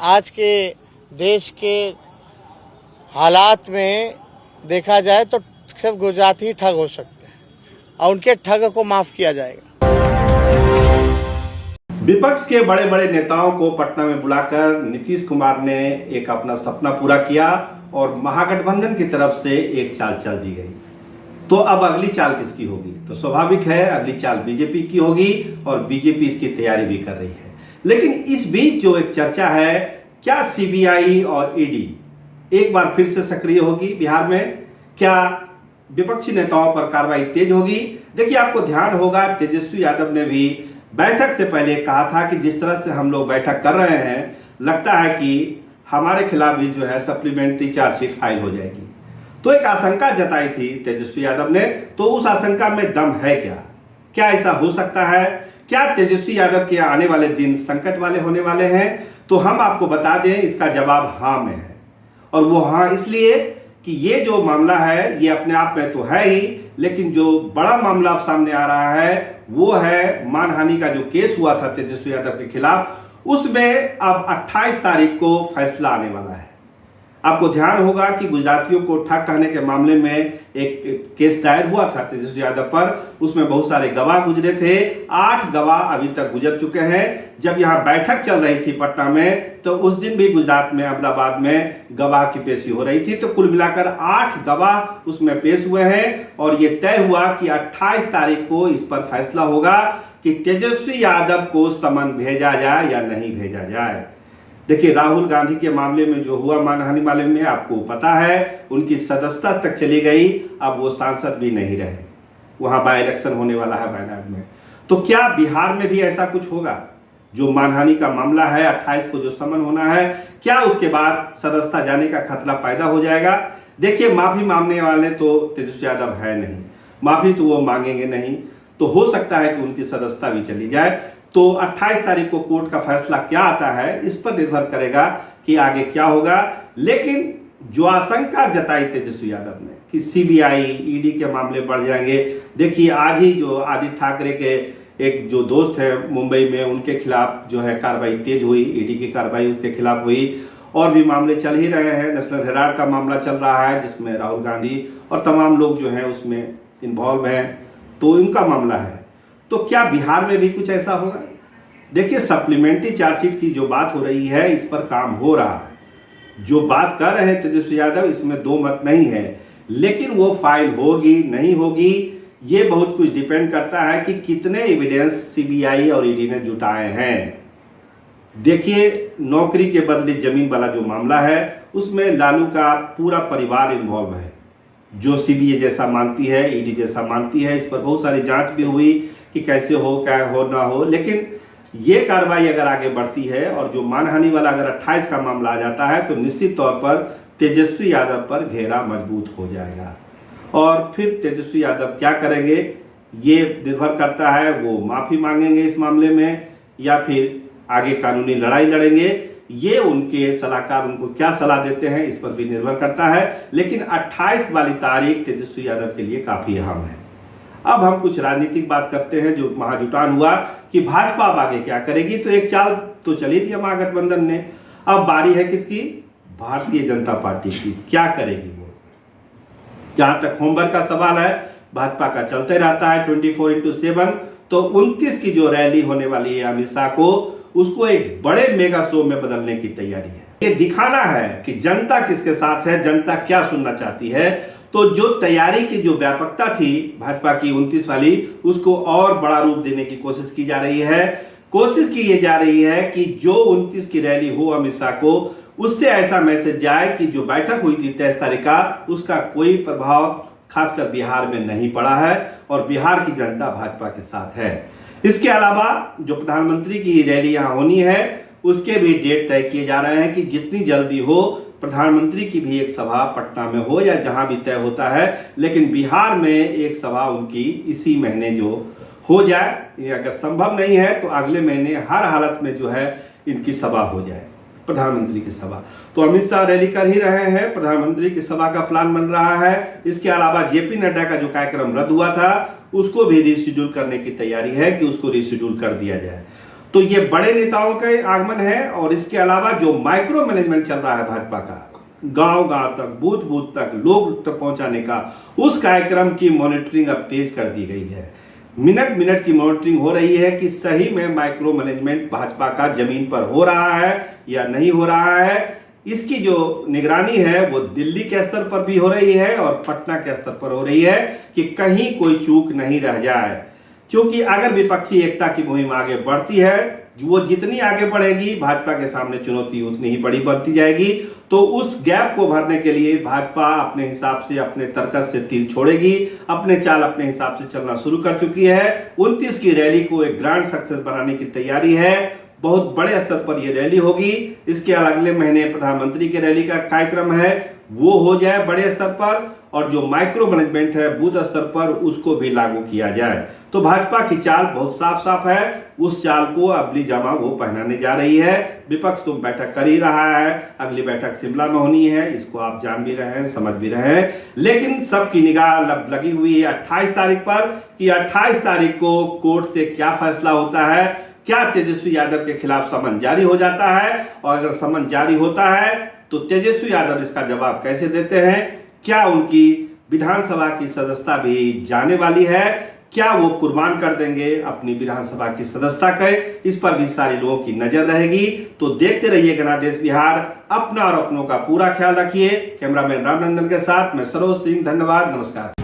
आज के देश के हालात में देखा जाए तो सिर्फ गुजरात ही ठग हो सकते हैं और उनके ठग को माफ किया जाएगा। विपक्ष के बड़े बड़े नेताओं को पटना में बुलाकर नीतीश कुमार ने एक अपना सपना पूरा किया और महागठबंधन की तरफ से एक चाल चल दी गई। तो अब अगली चाल किसकी होगी? तो स्वाभाविक है अगली चाल बीजेपी की होगी और बीजेपी इसकी तैयारी भी कर रही है। लेकिन इस बीच जो एक चर्चा है, क्या सीबीआई और ईडी एक बार फिर से सक्रिय होगी बिहार में? क्या विपक्षी नेताओं पर कार्रवाई तेज होगी? देखिए, आपको ध्यान होगा तेजस्वी यादव ने भी बैठक से पहले कहा था कि जिस तरह से हम लोग बैठक कर रहे हैं, लगता है कि हमारे खिलाफ भी जो है सप्लीमेंट्री चार्जशीट फाइल हो जाएगी। तो एक आशंका जताई थी तेजस्वी यादव ने, तो उस आशंका में दम है क्या? क्या ऐसा हो सकता है? क्या तेजस्वी यादव के आने वाले दिन संकट वाले होने वाले हैं? तो हम आपको बता दें, इसका जवाब हाँ में है। और वो हाँ इसलिए कि ये जो मामला है ये अपने आप में तो है ही, लेकिन जो बड़ा मामला अब सामने आ रहा है वो है मानहानि का जो केस हुआ था तेजस्वी यादव के खिलाफ। उसमें अब 28 तारीख को फैसला आने वाला है। आपको ध्यान होगा कि गुजरातियों को ठग कहने के मामले में एक केस दायर हुआ था तेजस्वी यादव पर। उसमें बहुत सारे गवाह गुजरे थे। 8 गवाह अभी तक गुजर चुके हैं। जब यहाँ बैठक चल रही थी पटना में, तो उस दिन भी गुजरात में अहमदाबाद में गवाह की पेशी हो रही थी। तो कुल मिलाकर 8 गवाह उसमें पेश हुए हैं और ये तय हुआ कि 28 तारीख को इस पर फैसला होगा कि तेजस्वी यादव को समन भेजा जाए या नहीं भेजा जाए। देखिए, राहुल गांधी के मामले में जो हुआ मानहानि मामले में, आपको पता है उनकी सदस्यता तक चली गई। अब वो सांसद भी नहीं रहे। वहां बाय इलेक्शन होने वाला है वायनाड में। तो क्या बिहार में भी ऐसा कुछ होगा? जो मानहानि का मामला है 28 को जो समन होना है, क्या उसके बाद सदस्यता जाने का खतरा पैदा हो जाएगा? देखिए, माफी मांगने वाले तो तेजस्वी यादव है नहीं, माफी तो वो मांगेंगे नहीं। तो हो सकता है कि उनकी सदस्यता भी चली जाए। तो 28 तारीख को कोर्ट का फैसला क्या आता है, इस पर निर्भर करेगा कि आगे क्या होगा। लेकिन जो आशंका जताई तेजस्वी यादव ने कि सीबीआई ईडी के मामले बढ़ जाएंगे, देखिए आज ही जो आदित्य ठाकरे के एक जो दोस्त है मुंबई में, उनके खिलाफ जो है कार्रवाई तेज हुई, ईडी की कार्रवाई उसके खिलाफ हुई। और भी मामले चल ही रहे हैं। नेशनल हेराल्ड का मामला चल रहा है जिसमें राहुल गांधी और तमाम लोग जो हैं उसमें इन्वॉल्व हैं, तो इनका मामला है। तो क्या बिहार में भी कुछ ऐसा होगा? देखिए, सप्लीमेंट्री चार्जशीट की जो बात हो रही है, इस पर काम हो रहा है। जो बात कर रहे हैं तेजस्वी यादव, इसमें दो मत नहीं है। लेकिन वो फाइल होगी नहीं होगी, ये बहुत कुछ डिपेंड करता है कि कितने एविडेंस सीबीआई और ईडी ने जुटाए हैं। देखिए, नौकरी के बदले जमीन वाला जो मामला है, उसमें लालू का पूरा परिवार इन्वॉल्व है। जो सीबीआई जैसा मानती है, ईडी जैसा मानती है। इस पर बहुत सारी जांच भी हुई कि कैसे हो, क्या हो ना हो। लेकिन ये कार्रवाई अगर आगे बढ़ती है और जो मानहानि वाला अगर 28 का मामला आ जाता है, तो निश्चित तौर पर तेजस्वी यादव पर घेरा मजबूत हो जाएगा। और फिर तेजस्वी यादव क्या करेंगे, ये निर्भर करता है वो माफी मांगेंगे इस मामले में या फिर आगे कानूनी लड़ाई लड़ेंगे। ये उनके सलाहकार उनको क्या सलाह देते हैं, इस पर भी निर्भर करता है। लेकिन 28 वाली तारीख तेजस्वी यादव के लिए काफी अहम है। अब हम कुछ राजनीतिक बात करते हैं। जो महाजुटान हुआ कि भाजपा अब आगे क्या करेगी, तो एक चाल तो चली थी महागठबंधन ने। अब बारी है किसकी? भारतीय जनता पार्टी की। क्या करेगी वो? जहां तक होमवर्क का सवाल है, भाजपा का चलते रहता है 24/7। तो 29 की जो रैली होने वाली है अमित शाह को, उसको एक बड़े मेगा शो में बदलने की तैयारी है। ये दिखाना है कि जनता किसके साथ है, जनता क्या सुनना चाहती है। तो जो तैयारी की जो व्यापकता थी भाजपा की 29 वाली, उसको और बड़ा रूप देने की कोशिश की जा रही है। कोशिश की ये जा रही है कि जो 29 की रैली हो अमित शाह को, उससे ऐसा मैसेज जाए कि जो बैठक हुई थी 23 तारीख का, उसका कोई प्रभाव खासकर बिहार में नहीं पड़ा है और बिहार की जनता भाजपा के साथ है। इसके अलावा जो प्रधानमंत्री की रैली यहाँ होनी है, उसके भी डेट तय किए जा रहे हैं कि जितनी जल्दी हो प्रधानमंत्री की भी एक सभा पटना में हो या जहां भी तय होता है। लेकिन बिहार में एक सभा उनकी इसी महीने जो हो जाए, ये अगर संभव नहीं है तो अगले महीने हर हालत में जो है इनकी सभा हो जाए, प्रधानमंत्री की सभा। तो अमित शाह रैली कर ही रहे हैं, प्रधानमंत्री की सभा का प्लान बन रहा है। इसके अलावा जेपी नड्डा का जो कार्यक्रम रद्द हुआ था, उसको भी रीशेड्यूल करने की तैयारी है कि उसको रीशेड्यूल कर दिया जाए। तो ये बड़े नेताओं का आगमन है और इसके अलावा जो माइक्रो मैनेजमेंट चल रहा है भाजपा का, गांव गांव तक, बूथ बूथ तक, लोग तक पहुंचाने का, उस कार्यक्रम की मॉनिटरिंग अब तेज कर दी गई है। मिनट मिनट की मॉनिटरिंग हो रही है कि सही में माइक्रो मैनेजमेंट भाजपा का जमीन पर हो रहा है या नहीं हो रहा है। इसकी जो निगरानी है वो दिल्ली के स्तर पर भी हो रही है और पटना के स्तर पर हो रही है कि कहीं कोई चूक नहीं रह जाए, क्योंकि अगर विपक्षी एकता की मुहिम आगे बढ़ती है, वो जितनी आगे बढ़ेगी भाजपा के सामने चुनौती उतनी ही बड़ी बढ़ती जाएगी। तो उस गैप को भरने के लिए भाजपा अपने हिसाब से, अपने तर्कस से तीर छोड़ेगी, अपने चाल अपने हिसाब से चलना शुरू कर चुकी है। 29 की रैली को एक ग्रांड सक्सेस बनाने की तैयारी है। बहुत बड़े स्तर पर यह रैली होगी। इसके अगले महीने प्रधानमंत्री की रैली का कार्यक्रम है, वो हो जाए बड़े स्तर पर, और जो माइक्रो मैनेजमेंट है बूथ स्तर पर उसको भी लागू किया जाए। तो भाजपा की चाल बहुत साफ साफ है। उस चाल को अगली जमा वो पहनाने जा रही है। विपक्ष तो बैठक कर ही रहा है, अगली बैठक शिमला में होनी है, इसको आप जान भी रहे हैं, समझ भी रहे हैं। लेकिन सबकी निगाह लगी हुई है 28 तारीख पर कि 28 तारीख को कोर्ट से क्या फैसला होता है। क्या तेजस्वी यादव के खिलाफ समन जारी हो जाता है, और अगर समन जारी होता है तो तेजस्वी यादव इसका जवाब कैसे देते हैं? क्या उनकी विधानसभा की सदस्यता भी जाने वाली है? क्या वो कुर्बान कर देंगे अपनी विधानसभा की सदस्यता के? इस पर भी सारे लोगों की नजर रहेगी। तो देखते रहिए गणादेश बिहार। अपना और अपनों का पूरा ख्याल रखिए। कैमरामैन रामनंदन के साथ मैं सरोज सिंह, धन्यवाद, नमस्कार।